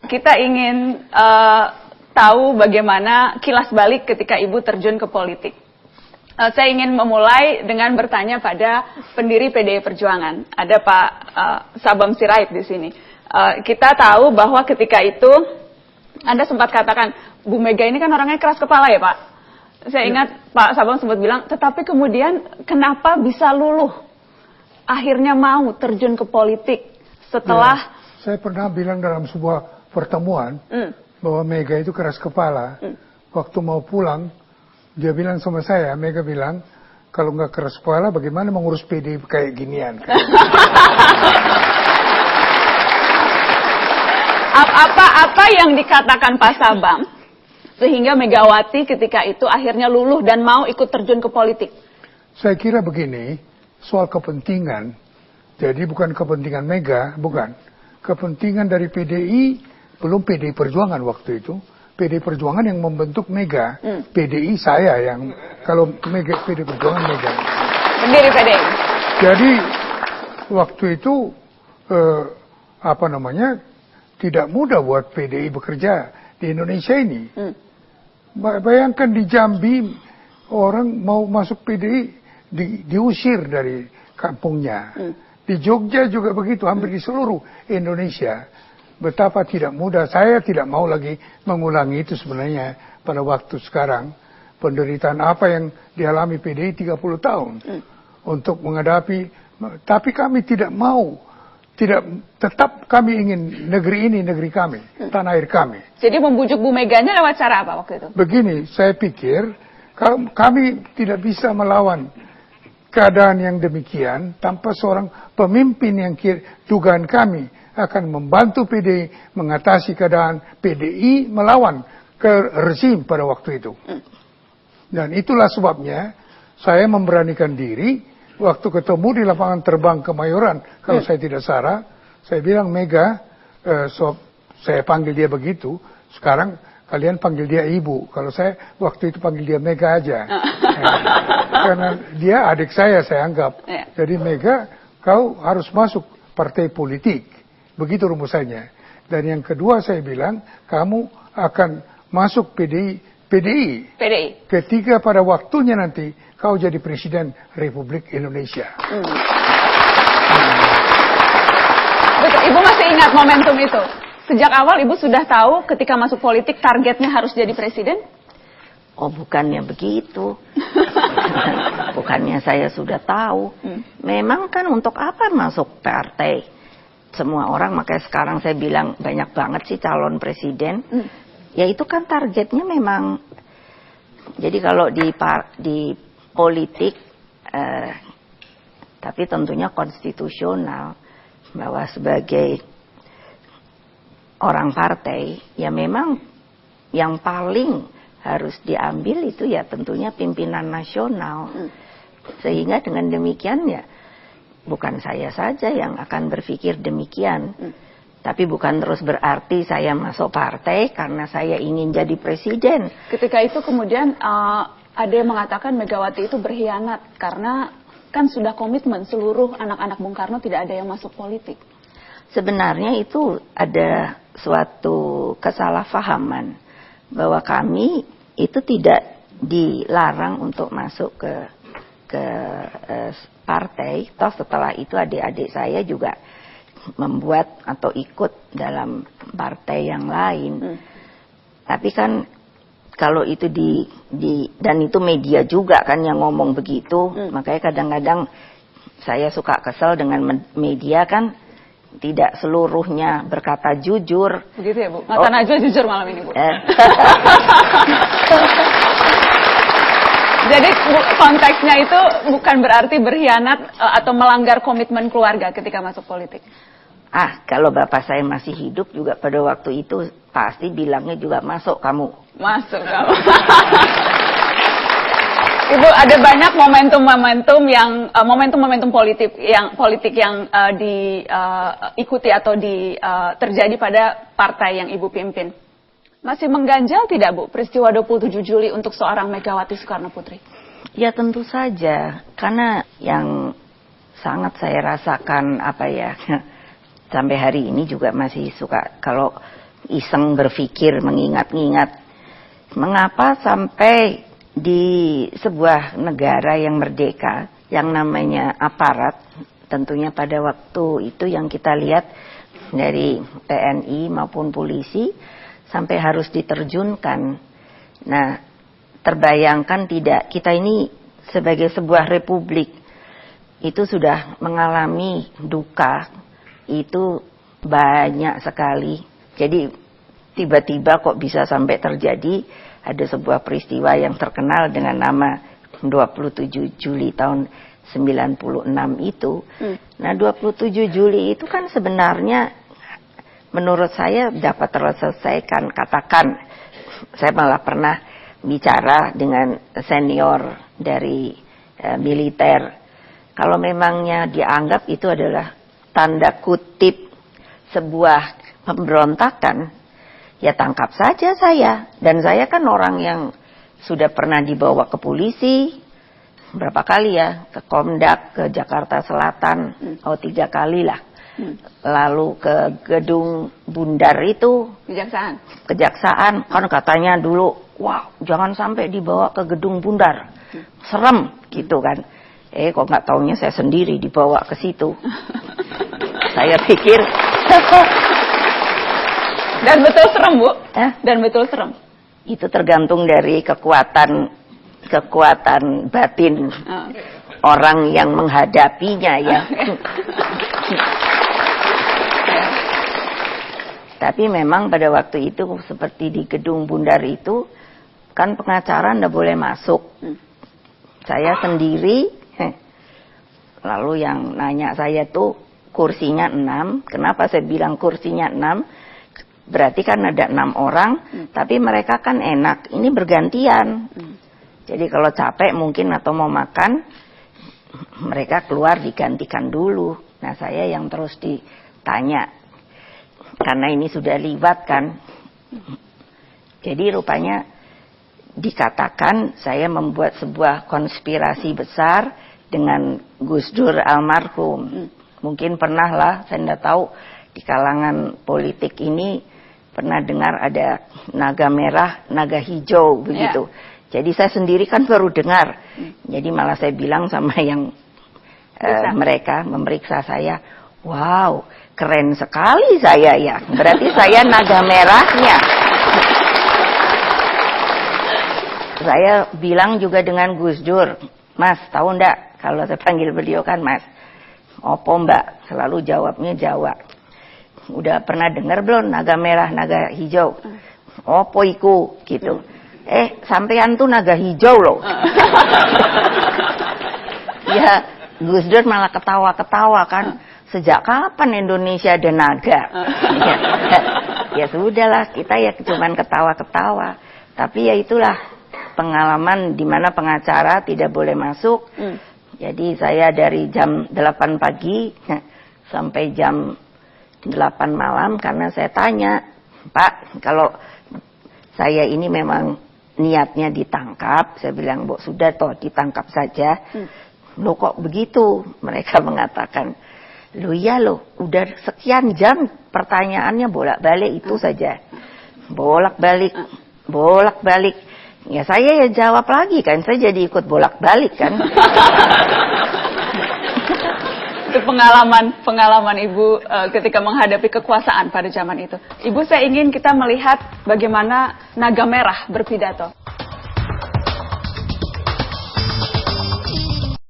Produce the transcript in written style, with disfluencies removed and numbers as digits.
Kita ingin tahu bagaimana kilas balik ketika Ibu terjun ke politik. Saya ingin memulai dengan bertanya pada pendiri PDI Perjuangan. Ada Pak Sabam Sirait di sini. Kita tahu bahwa ketika itu Anda sempat katakan, Bu Mega ini kan orangnya keras kepala ya Pak. Saya ingat Pak Sabam sempat bilang, tetapi kemudian kenapa bisa luluh? Akhirnya mau terjun ke politik setelah... Ya, saya pernah bilang dalam sebuah pertemuan bahwa Mega itu keras kepala. Waktu mau pulang, dia bilang sama saya, Mega bilang, kalau nggak keras kepala bagaimana mengurus PDI kayak ginian. Apa yang dikatakan Pak Sabam sehingga Megawati ketika itu akhirnya luluh dan mau ikut terjun ke politik? Saya kira begini, soal kepentingan, jadi bukan kepentingan Mega, bukan. Kepentingan dari PDI, belum PDI Perjuangan waktu itu. PDI Perjuangan yang membentuk Mega. PDI saya yang, kalau Mega, PDI Perjuangan Mega. Pendiri PDI. Jadi, waktu itu, tidak mudah buat PDI bekerja di Indonesia ini. Bayangkan di Jambi, orang mau masuk PDI, diusir dari kampungnya. Di Jogja juga begitu, hampir di seluruh Indonesia. Betapa tidak mudah. Saya tidak mau lagi mengulangi itu sebenarnya pada waktu sekarang. Penderitaan apa yang dialami PDI 30 tahun. Untuk menghadapi, tapi kami tidak mau. Tetap kami ingin negeri ini, negeri kami, tanah air kami. Jadi membujuk Bu Meganya lewat cara apa waktu itu? Begini, saya pikir kami tidak bisa melawan keadaan yang demikian tanpa seorang pemimpin yang dugaan kami akan membantu PDI mengatasi keadaan PDI melawan ke rezim pada waktu itu. Dan itulah sebabnya saya memberanikan diri waktu ketemu di lapangan terbang Kemayoran, kalau saya tidak salah, saya bilang Mega, saya panggil dia begitu, sekarang kalian panggil dia ibu. Kalau saya waktu itu panggil dia Mega aja. Karena dia adik saya anggap. Jadi Mega, kau harus masuk partai politik. Begitu rumusannya. Dan yang kedua saya bilang, kamu akan masuk PDI. Ketiga pada waktunya nanti, kau jadi Presiden Republik Indonesia. Betul, Ibu masih ingat momentum itu? Sejak awal Ibu sudah tahu ketika masuk politik targetnya harus jadi presiden? Oh, bukannya begitu. Bukannya saya sudah tahu. Memang kan untuk apa masuk partai? Semua orang, makanya sekarang saya bilang banyak banget sih calon presiden. Ya itu kan targetnya memang. Jadi kalau di politik, tapi tentunya konstitusional, bahwa sebagai orang partai, ya memang yang paling harus diambil itu ya tentunya pimpinan nasional. Sehingga dengan demikian ya bukan saya saja yang akan berpikir demikian. Tapi bukan terus berarti saya masuk partai karena saya ingin jadi presiden. Ketika itu kemudian ada yang mengatakan Megawati itu berkhianat karena kan sudah komitmen seluruh anak-anak Bung Karno tidak ada yang masuk politik. Sebenarnya itu ada suatu kesalahpahaman bahwa kami itu tidak dilarang untuk masuk ke partai. Toh setelah itu adik-adik saya juga membuat atau ikut dalam partai yang lain. Tapi kan kalau itu dan itu media juga kan yang ngomong begitu, makanya kadang-kadang saya suka kesel dengan media kan tidak seluruhnya berkata jujur. Begitu ya Bu? Mata Najwa jujur malam ini Bu. Jadi konteksnya itu bukan berarti berkhianat atau melanggar komitmen keluarga ketika masuk politik. Kalau bapak saya masih hidup juga pada waktu itu pasti bilangnya juga masuk kamu. Masuk kamu. Ibu, ada banyak momentum-momentum politik yang diikuti atau terjadi pada partai yang Ibu pimpin. Masih mengganjal tidak Bu peristiwa 27 Juli untuk seorang Megawati Soekarno Putri? Ya tentu saja, karena yang sangat saya rasakan sampai hari ini juga masih suka kalau iseng berpikir, mengingat-ingat mengapa sampai di sebuah negara yang merdeka, yang namanya aparat, tentunya pada waktu itu yang kita lihat dari TNI maupun polisi, sampai harus diterjunkan. Nah, terbayangkan tidak, kita ini sebagai sebuah republik, itu sudah mengalami duka, itu banyak sekali. Jadi tiba-tiba kok bisa sampai terjadi ada sebuah peristiwa yang terkenal dengan nama 27 Juli tahun 96 itu. Nah, 27 Juli itu kan sebenarnya menurut saya dapat terselesaikan. Katakan, saya malah pernah bicara dengan senior dari militer. Kalau memangnya dianggap itu adalah tanda kutip sebuah pemberontakan, ya tangkap saja saya. Dan saya kan orang yang sudah pernah dibawa ke polisi, berapa kali ya, ke Komdak, ke Jakarta Selatan, 3 kali lah. Lalu ke gedung Bundar itu, Kejaksaan, kan katanya dulu, wah jangan sampai dibawa ke gedung Bundar, serem gitu kan. Kok nggak taunya saya sendiri dibawa ke situ. Saya pikir dan betul serem, Bu. Dan betul serem. Itu tergantung dari kekuatan batin orang yang menghadapinya ya. Tapi memang pada waktu itu seperti di gedung Bundar itu kan pengacara ndak boleh masuk. Saya sendiri, lalu yang nanya saya tuh kursinya 6. Kenapa saya bilang kursinya 6? Berarti kan ada 6 orang, tapi mereka kan enak. Ini bergantian. Jadi kalau capek mungkin atau mau makan, mereka keluar digantikan dulu. Nah, saya yang terus ditanya. Karena ini sudah liwat kan. Jadi rupanya dikatakan saya membuat sebuah konspirasi besar dengan Gus Dur almarhum. Mungkin pernah lah, saya tidak tahu di kalangan politik ini pernah dengar ada naga merah, naga hijau begitu. Jadi saya sendiri kan baru dengar. Jadi malah saya bilang sama yang mereka memeriksa saya, wow, keren sekali saya ya. Berarti saya naga merahnya. Saya bilang juga dengan Gus Dur, Mas, tahu ndak kalau saya panggil beliau kan Mas, opo Mbak, selalu jawabnya Jawa. Udah pernah dengar belum naga merah, naga hijau? Opo iku gitu. Sampean tuh naga hijau loh. Ya, Gus Dur malah ketawa-ketawa kan. Sejak kapan Indonesia ada naga? Ya sudahlah, kita ya cuman ketawa-ketawa. Tapi ya itulah pengalaman di mana pengacara tidak boleh masuk. Jadi saya dari jam 8 pagi sampai jam 8 malam karena saya tanya, Pak, kalau saya ini memang niatnya ditangkap, saya bilang, Bu, sudah toh ditangkap saja. Loh kok begitu? Mereka mengatakan, loh iya loh, udah sekian jam pertanyaannya bolak-balik itu saja. Bolak-balik. Ya saya ya jawab lagi kan, saya jadi ikut bolak-balik kan. Itu pengalaman Ibu ketika menghadapi kekuasaan pada zaman itu. Ibu, saya ingin kita melihat bagaimana naga merah berpidato.